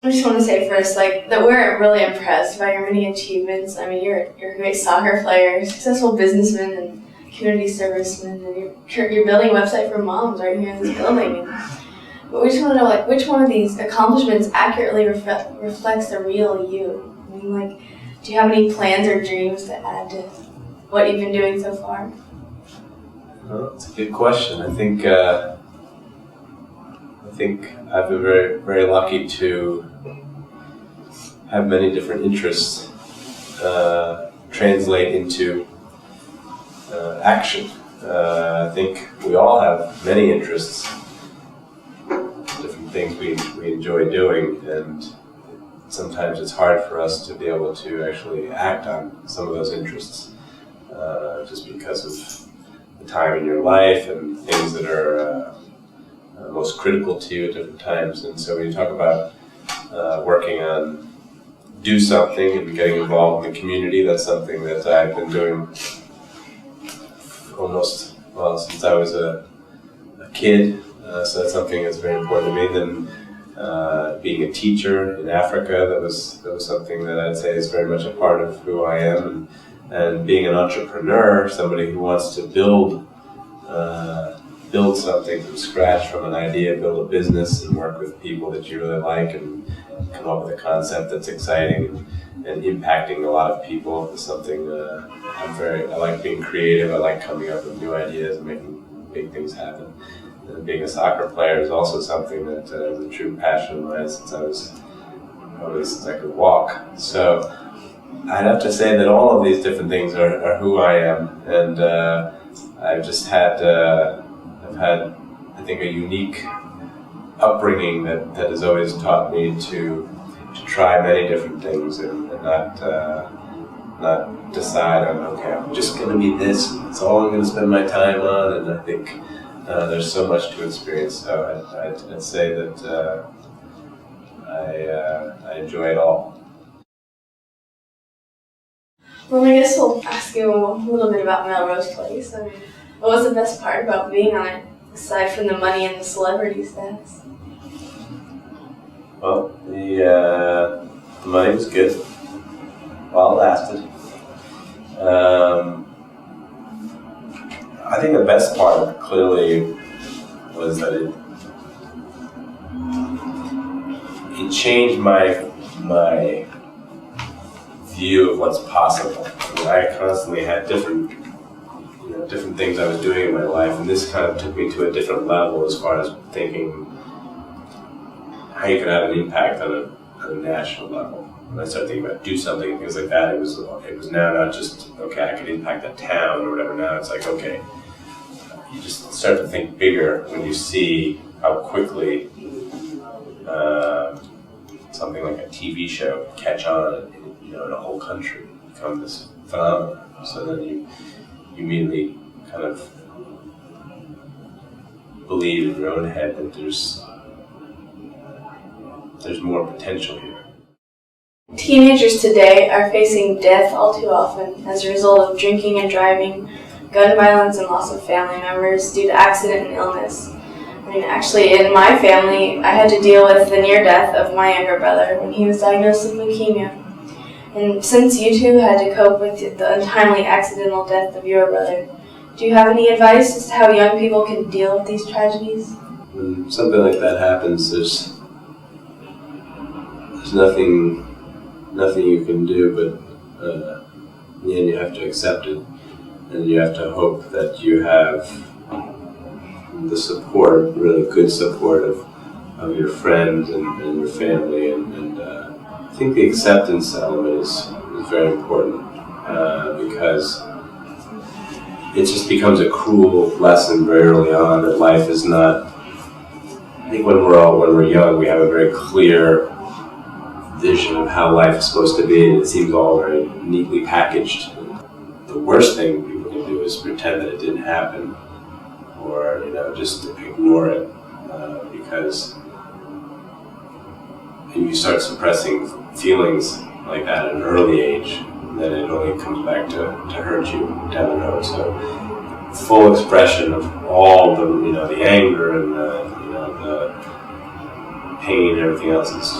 I just want to say first, like, that we're really impressed by your many achievements. I mean, you're a great soccer player, successful businessman, and community serviceman, and you're building a website for moms right here in this building. But we just want to know, like, which one of these accomplishments accurately reflects the real you? I mean, like, do you have any plans or dreams to add to what you've been doing so far? Well, that's a good question. I think I've been very, very lucky to have many different interests translate into action. I think we all have many interests, different things we enjoy doing, and sometimes it's hard for us to be able to actually act on some of those interests just because of the time in your life and things that are most critical to you at different times. And so when you talk about working on do something and getting involved in the community, that's something that I've been doing since I was a kid. So that's something that's very important to me. Then being a teacher in Africa, that was something that I'd say is very much a part of who I am. And being an entrepreneur, somebody who wants to build something from scratch, from an idea, build a business and work with people that you really like and come up with a concept that's exciting and impacting a lot of people is something I like being creative. I like coming up with new ideas and making big things happen. And being a soccer player is also something that is a true passion of mine since I could walk. So I'd have to say that all of these different things are who I am, and I've just had I think a unique upbringing that has always taught me to try many different things and not decide on, okay, I'm just going to be this, and it's all I'm going to spend my time on. And I think there's so much to experience. So I'd say that I enjoy it all. Well, I guess we'll ask you a little bit about Melrose Place. I mean, what was the best part about being on it, aside from the money and the celebrity status? Well, the money was good while it lasted. I think the best part clearly was that it changed my view of what's possible. I mean, I constantly had different things I was doing in my life, and this kind of took me to a different level as far as thinking how you could have an impact on a national level. When I started thinking about do something and things like that, it was now not just, okay, I could impact a town or whatever. Now it's like, okay, you just start to think bigger when you see how quickly something like a TV show can catch on in a whole country, become this phenomenon. So then you immediately kind of believe in your own head that there's more potential here. Teenagers today are facing death all too often as a result of drinking and driving, gun violence, and loss of family members due to accident and illness. I mean, actually, in my family, I had to deal with the near death of my younger brother when he was diagnosed with leukemia. And since you two had to cope with the untimely accidental death of your brother, do you have any advice as to how young people can deal with these tragedies? When something like that happens, there's nothing you can do, but in the end you have to accept it, and you have to hope that you have the support, really good support of your friends and your family, and I think the acceptance element is very important because it just becomes a cruel lesson very early on that life is not. I think when we're young, we have a very clear vision of how life is supposed to be, and it seems all very neatly packaged. The worst thing people can do is pretend that it didn't happen, or just ignore it, because if you start suppressing feelings like that at an early age, then it only comes back to hurt you down the road. So full expression of all the anger and the pain and everything else is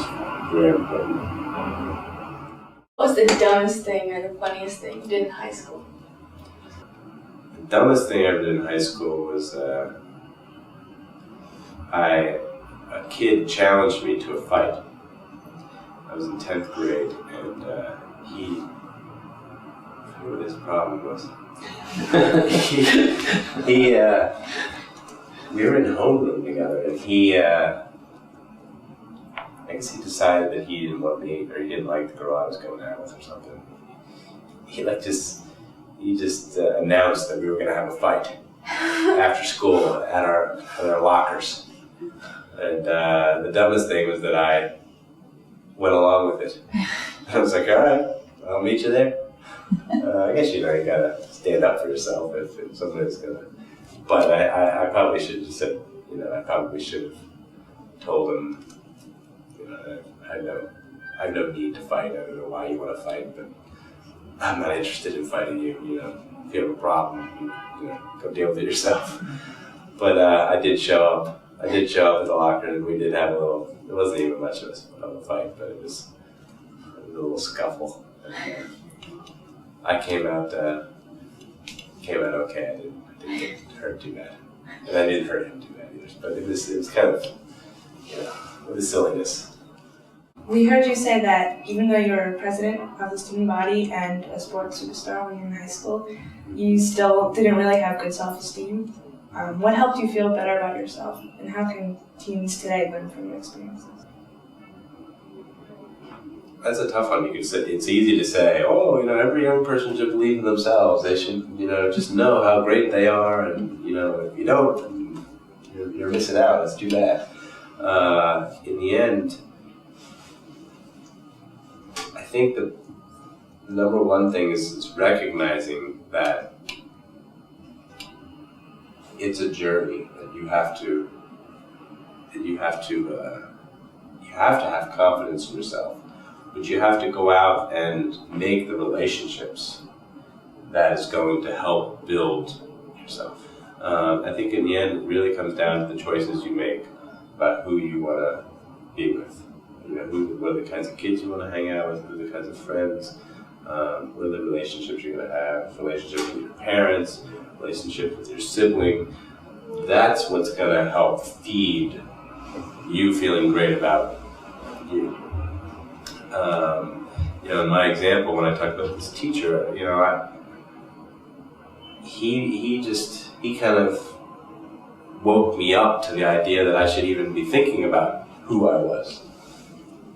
very important. What was the dumbest thing or the funniest thing you did in high school? The dumbest thing I ever did in high school was a kid challenged me to a fight. I was in 10th grade, and I forget what his problem was. We were in homeroom together, and I guess he decided that he didn't want me, or he didn't like the girl I was going out with or something. He just announced that we were going to have a fight after school at our lockers. And the dumbest thing was that I went along with it. I was like, all right, I'll meet you there. I guess you gotta stand up for yourself if somebody's gonna. But I probably should have just said, I probably should have told him, I have no need to fight. I don't know why you want to fight, but I'm not interested in fighting you. If you have a problem, go deal with it yourself. But I did show up. I did show up at the locker, and we did have a little. It wasn't even much of a fight, but it was a little scuffle. And, I came out okay. I didn't get hurt too bad, and I didn't hurt him too bad either. But it was kind of, it was silliness. We heard you say that even though you were president of the student body and a sports superstar when you were in high school, you still didn't really have good self-esteem. What helped you feel better about yourself, and how can teens today learn from your experiences? That's a tough one. It's easy to say, every young person should believe in themselves. They should, just know how great they are, and, if you don't, you're missing out. It's too bad. In the end, I think the number one thing is recognizing that it's a journey, that you have to have confidence in yourself. But you have to go out and make the relationships that is going to help build yourself. I think in the end, it really comes down to the choices you make about who you want to be with. What are the kinds of kids you want to hang out with, who are the kinds of friends, what are the relationships you're going to have, relationships with your parents, relationship with your sibling. That's what's going to help feed you feeling great about you. In my example, when I talked about this teacher, he kind of woke me up to the idea that I should even be thinking about who I was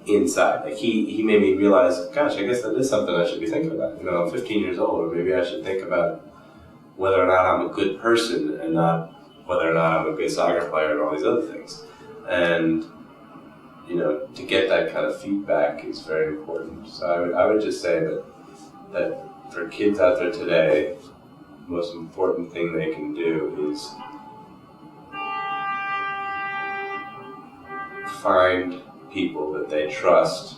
inside. Like he made me realize, gosh, I guess that is something I should be thinking about. I'm 15 years old, or maybe I should think about whether or not I'm a good person and not whether or not I'm a good soccer player and all these other things. And to get that kind of feedback is very important. So I would just say that for kids out there today, the most important thing they can do is find people that they trust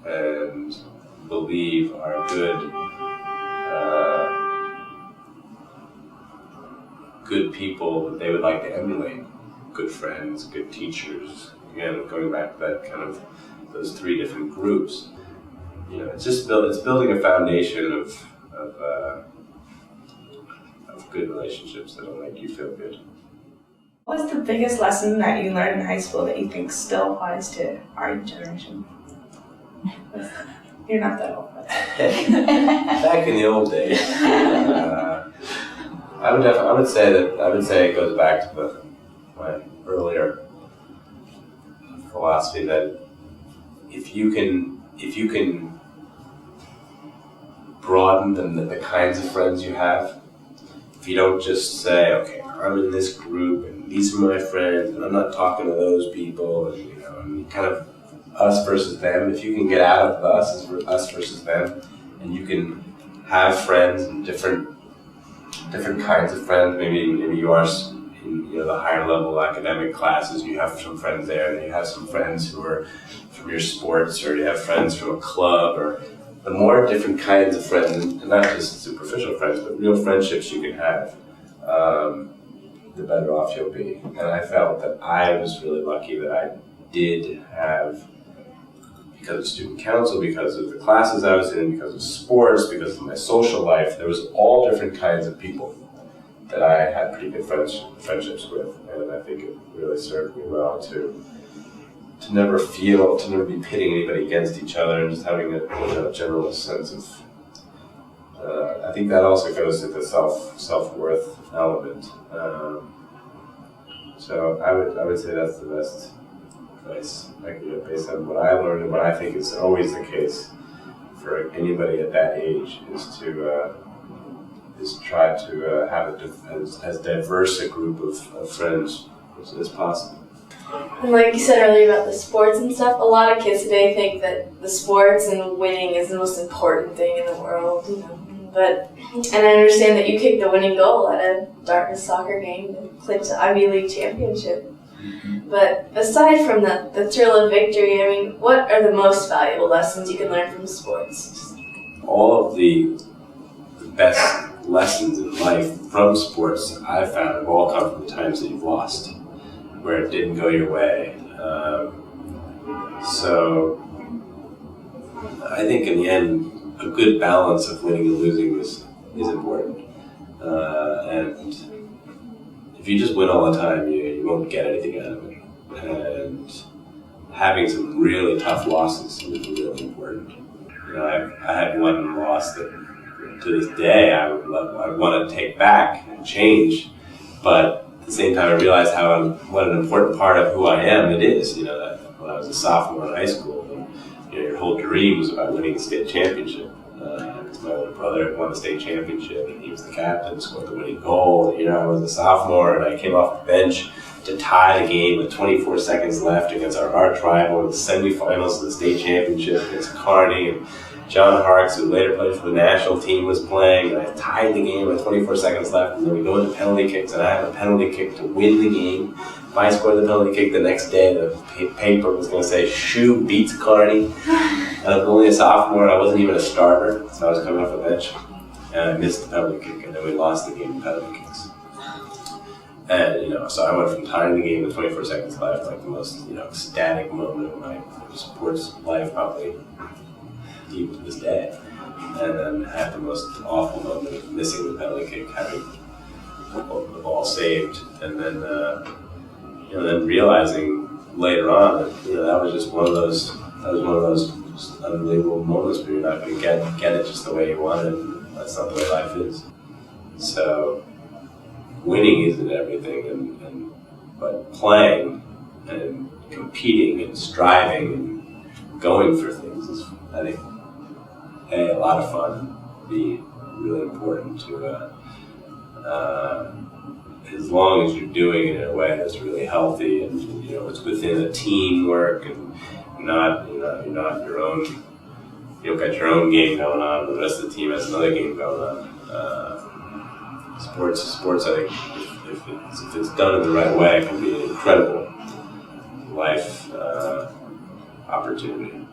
and believe are good people that they would like to emulate. Good friends, good teachers. Again, going back to that kind of those three different groups, it's building a foundation of good relationships that'll make you feel good. What was the biggest lesson that you learned in high school that you think still applies to our generation? You're not that old. Back in the old days, I would say it goes back to my earlier philosophy that if you can broaden the kinds of friends you have, if you don't just say, okay, I'm in this group and these are my friends and I'm not talking to those people, and kind of us versus them. If you can get out of us versus them, and you can have friends and different kinds of friends. Maybe you are in the higher level academic classes. You have some friends there, and you have some friends who are from your sports, or you have friends from a club, or the more different kinds of friends, and not just superficial friends, but real friendships you can have, the better off you'll be. And I felt that I was really lucky that I did have, because of student council, because of the classes I was in, because of sports, because of my social life. There was all different kinds of people that I had pretty good friendships with, and I think it really served me well to never be pitting anybody against each other, and just having a general sense of. I think that also goes to the self-worth element. So I would say that's the best advice I can give based on what I learned and what I think is always the case for anybody at that age is to try to have as diverse a group of friends as possible. And like you said earlier about the sports and stuff, a lot of kids today think that the sports and winning is the most important thing in the world, you know. And I understand that you kicked the winning goal at a Dartmouth soccer game and clinched the Ivy League championship. But aside from the thrill of victory, I mean, what are the most valuable lessons you can learn from sports? All of the best lessons in life from sports I've found have all come from the times that you've lost, where it didn't go your way. So I think in the end, a good balance of winning and losing is important. And if you just win all the time, you won't get anything out of it. And having some really tough losses is really important. You know, I had one loss that to this day I want to take back and change, but at the same time I realized what an important part of who I am it is. You know, that when I was a sophomore in high school, your whole dream was about winning the state championship. Because my older brother won the state championship, and he was the captain, scored the winning goal. You know, I was a sophomore, and I came off the bench to tie the game with 24 seconds left against our arch rival in the semifinals of the state championship against Kearney. And John Harkes, who later played for the national team, was playing, and I tied the game with 24 seconds left, and then we go into penalty kicks, and I have a penalty kick to win the game. If I scored the penalty kick the next day, the paper was going to say, Shue beats Kearney. And I was only a sophomore, and I wasn't even a starter, so I was coming off the bench, and I missed the penalty kick, and then we lost the game in penalty kicks. And, you know, so I went from tying the game with 24 seconds left, like the most, ecstatic moment of my sports life, probably even to this day. And then had the most awful moment of missing the penalty kick, having the ball saved, and then, then realizing later on that, that was just one of those unbelievable moments where you're not going to get it just the way you want it, and that's not the way life is. So winning isn't everything, but playing and competing and striving and going for things is, I think, A, a lot of fun, and B, really important to, as long as you're doing it in a way that's really healthy and, it's within a teamwork and you're not your own, you don't got your own game going on, the rest of the team has another game going on. Sports, I think, if it's done in the right way, it can be an incredible life opportunity.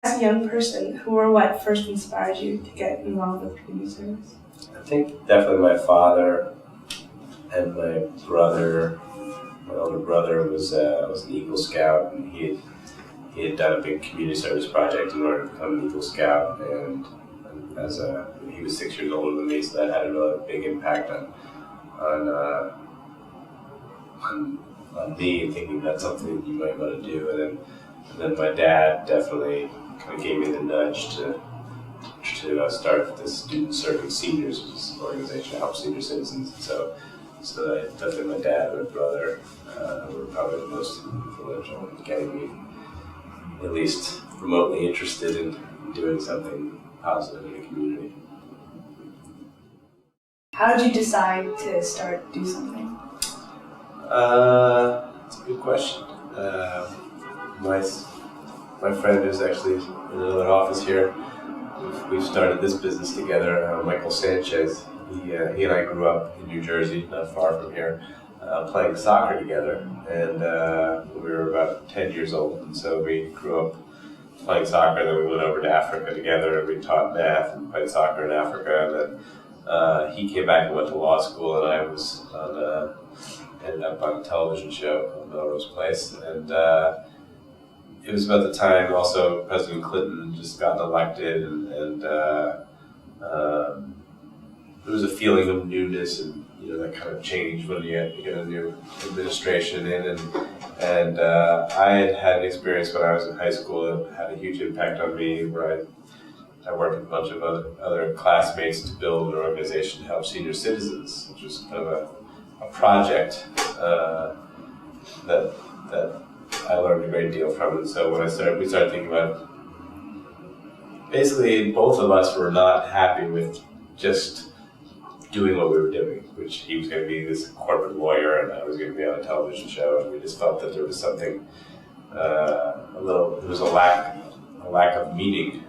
As a young person, who or what first inspired you to get involved with community service? I think definitely my father and my brother. My older brother was an Eagle Scout, and he had done a big community service project in order to become an Eagle Scout, and he was 6 years older than me, so that had a really big impact on me, thinking that's something you might want to do. And then my dad definitely kind of gave me the nudge to start this Student Serving Seniors, which is an organization that helps senior citizens. So definitely my dad and my brother were probably the most influential in getting me at least remotely interested in doing something positive in the community. How did you decide to do something? That's a good question. My friend who's actually in another office here, we've started this business together, Michael Sanchez. He and I grew up in New Jersey, not far from here, playing soccer together, and we were about 10 years old, and so we grew up playing soccer, and then we went over to Africa together, and we taught math and played soccer in Africa, and then he came back and went to law school, and I was ended up on a television show called Melrose Place, and it was about the time also President Clinton just gotten elected, and there was a feeling of newness, and that kind of changed when you get a new administration in, and I had an experience when I was in high school that had a huge impact on me, where I worked with a bunch of other classmates to build an organization to help senior citizens, which was kind of a project that I learned a great deal from. And so when we started thinking about, basically both of us were not happy with just doing what we were doing, which he was going to be this corporate lawyer and I was going to be on a television show, and we just felt that there was something, there was a lack of meaning,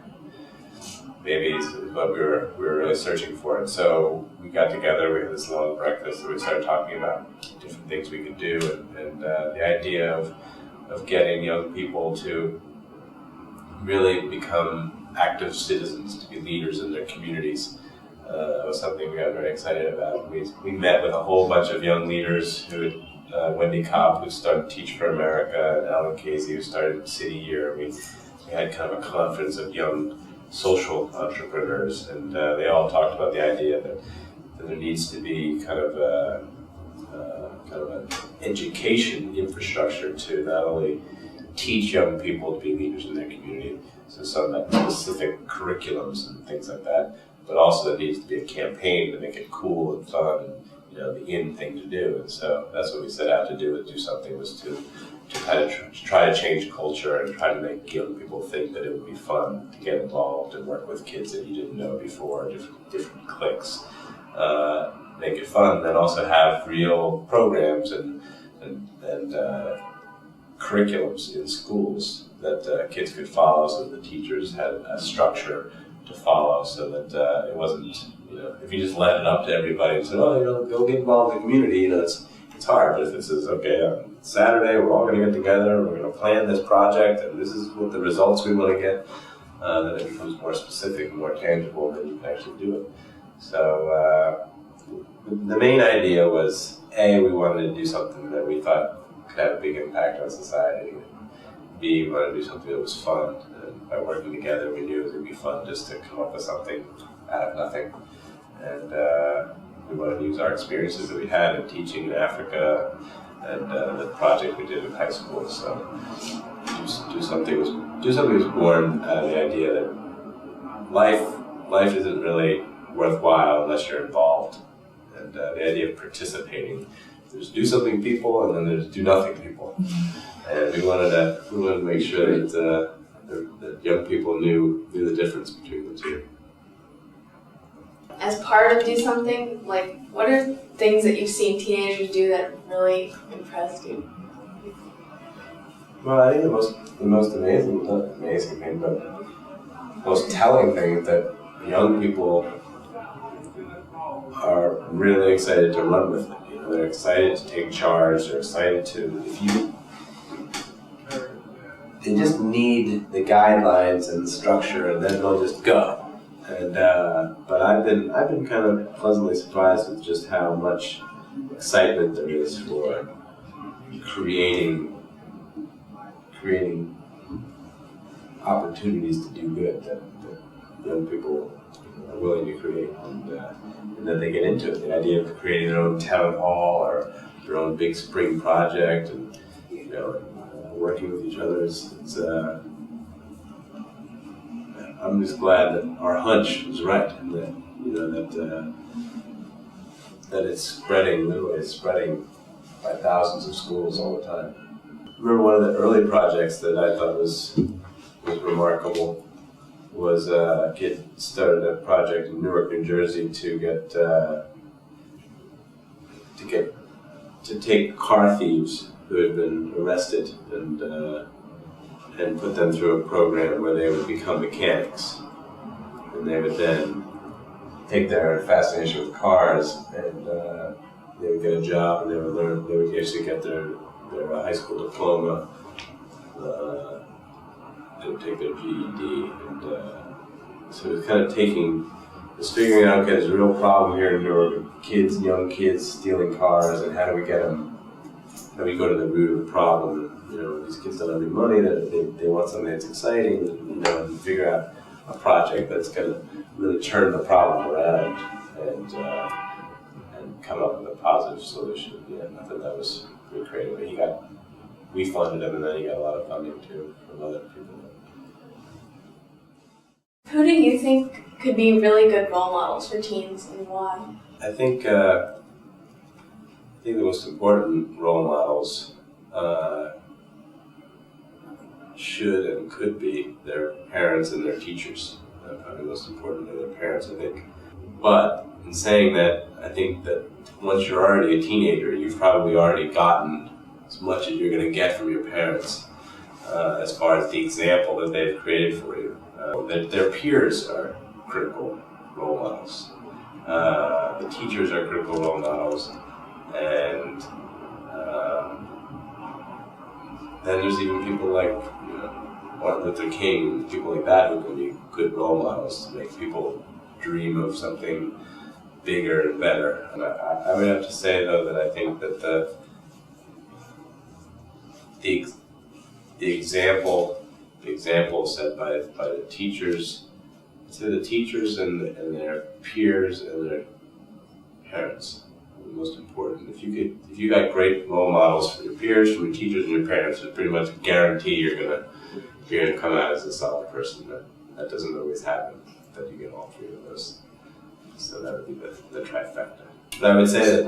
maybe is what we were really searching for. And so we got together, we had this long breakfast, and we started talking about different things we could do, and the idea of getting young people to really become active citizens, to be leaders in their communities. Was something we got very excited about. We met with a whole bunch of young leaders Wendy Cobb, who started Teach for America, and Alan Casey, who started City Year. We had kind of a conference of young social entrepreneurs, and they all talked about the idea that there needs to be kind of an education infrastructure to not only teach young people to be leaders in their community, so some specific curriculums and things like that, but also there needs to be a campaign to make it cool and fun and the in thing to do. And so that's what we set out to do something, was to kind of try to change culture and try to make young people think that it would be fun to get involved and work with kids that you didn't know before, different cliques. Make it fun, then also have real programs and curriculums in schools that kids could follow, so that the teachers had a structure to follow, so that it wasn't, if you just let it up to everybody and said, go get involved in the community, it's hard. But if it says, okay, on Saturday we're all going to get together, we're going to plan this project, and this is what the results we want to get, then it becomes more specific and more tangible, and then you can actually do it. So the main idea was, A, we wanted to do something that we thought could have a big impact on society. B, we wanted to do something that was fun, and by working together we knew it would be fun just to come up with something out of nothing. And we wanted to use our experiences that we had in teaching in Africa and the project we did in high school. So do something was born out of the idea that life isn't really worthwhile unless you're involved. And the idea of participating. There's do something people, and then there's do nothing people. And we wanted to make sure that young people knew the difference between the two. As part of Do Something, what are things that you've seen teenagers do that really impressed you? Well, I think the most amazing, not amazing thing, but most telling thing is that young people are really excited to run with it. They're excited to take charge. They're excited to, they just need the guidelines and the structure, and then they'll just go. And but I've been kind of pleasantly surprised with just how much excitement there is for creating opportunities to do good that young people are willing to create, and then they get into it. The idea of creating their own town hall or their own big spring project, and working with each other. I'm just glad that our hunch was right, and that it's spreading. Literally, it's spreading by thousands of schools all the time. I remember one of the early projects that I thought was remarkable was a kid started a project in Newark, New Jersey to take car thieves who had been arrested and put them through a program where they would become mechanics, and they would then take their fascination with cars and they would get a job, and they would actually get their high school diploma. They would take their GED, and so it was kind of figuring out, okay, there's a real problem here in New York, young kids stealing cars, and how do we get them That we go to the root of the problem. You know, these kids don't have any money, that they want something that's exciting, you know, and figure out a project that's going to really turn the problem around and come up with a positive solution. Yeah, I thought that was really creative. We funded him, and then he got a lot of funding too from other people. Who do you think could be really good role models for teens, and why? I think the most important role models should and could be their parents and their teachers. Probably most important are their parents, I think. But in saying that, I think that once you're already a teenager, you've probably already gotten as much as you're going to get from your parents as far as the example that they've created for you. Their peers are critical role models. The teachers are critical role models. And then there's even people like Martin Luther King, people like that who can be good role models to make people dream of something bigger and better. And I would have to say though that I think that the example set by the teachers, to the teachers and their peers and their parents. The most important. If you got great role models for your peers, from your teachers, and your parents, it's pretty much a guarantee you're gonna come out as a solid person. That doesn't always happen. That you get all three of those. So that would be the trifecta. But I would say that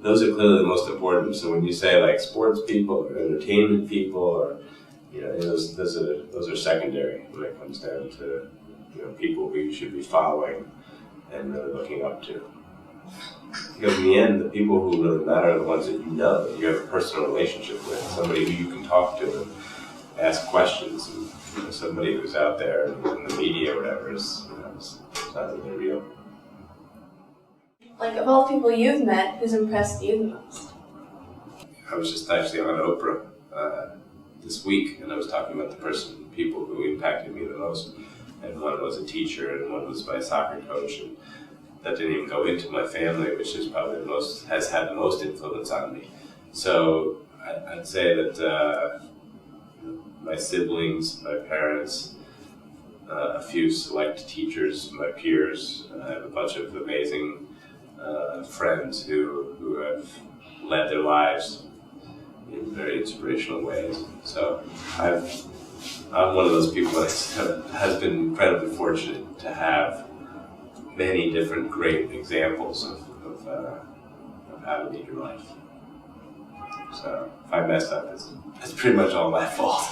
those are clearly the most important. So when you say like sports people or entertainment people, or those are secondary when it comes down to people who you should be following and really looking up to. Because in the end, the people who really matter are the ones that that you have a personal relationship with, somebody who you can talk to and ask questions, and somebody who's out there in the media or whatever is not really real. Like, of all the people you've met, who's impressed you the most? I was just actually on Oprah this week, and I was talking about the people who impacted me the most. And one was a teacher, and one was my soccer coach, and that didn't even go into my family, which is probably has had the most influence on me. So I'd say that my siblings, my parents, a few select teachers, my peers. I have a bunch of amazing friends who have led their lives in very inspirational ways. So I'm one of those people that has been incredibly fortunate to have many different great examples of how to lead your life. So if I mess up, it's pretty much all my fault.